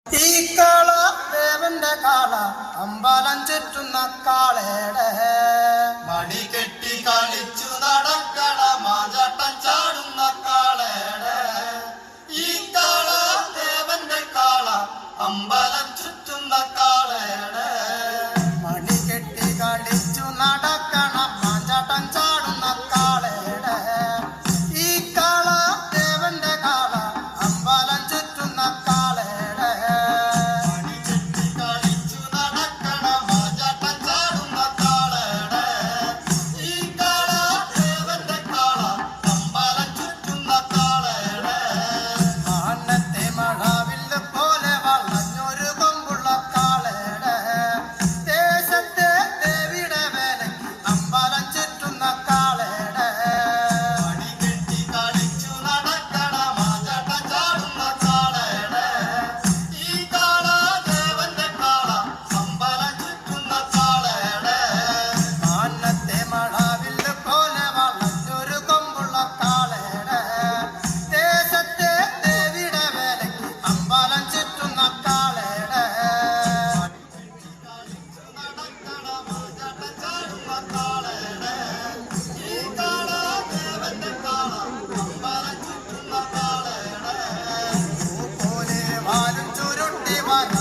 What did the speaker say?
ഈ കാള ദേവന്റെ കാള അമ്പലം ചുറ്റുന്ന കാളയുടെ മണി കെട്ടി കളിച്ചു നടക്കണ മാചാട്ടം ചാടുന്ന കാളയുടെ ഈ കാള ദേവന്റെ കാള അമ്പലം ചുറ്റുന്ന കാളയുടെ മണി കെട്ടി കളിച്ചു നടക്കണ മാചാട്ടം ചാടുന്ന കാളയുടെ ഈ കാള ദേവന്റെ കാള അമ്പലം ചുറ്റുന്ന കാളയുടെ മണി കെട്ടി കളിച്ചു നടക്കണ മാചാട്ടം ചാടുന്ന കാളയുടെ ഈ കാള ദേവന്റെ കാള അമ്പലം ചുറ്റുന്ന കാളയുടെ മാനത്തെ മഴവില്ല് പോലെ വളഞ്ഞൊരു കൊമ്പുള്ള കാളയുടെ ദേശത്തെ ദേവിയുടെ വേലയ്ക്ക് അമ്പലം ചുറ്റുന്ന കാളയുടെ മണി കെട്ടി കളിച്ചു നടക്കണ മാചാട്ടം ചാടുന്ന കാളയുടെ ഈ കാള ദേവന്റെ കാള അമ്പലം ചുറ്റുന്ന കാളയുടെ മാനത്തെ മഴവില്ല് പോലെ വളഞ്ഞൊരു കൊമ്പുള്ള കാളയുടെ ദേശത്തെ ദേവിയുടെ വേലയ്ക്ക് അമ്പലം ചുറ്റുന്ന കാളയുടെ നടക്കണ മാചാട്ടം ചാടുന്ന കാളയുടെ ഈ കാള ദേവന്റെ കാള അമ്പലം ചുറ്റുന്ന കാളയുടെ പോലെ വാലും ചുരുട്ടി വര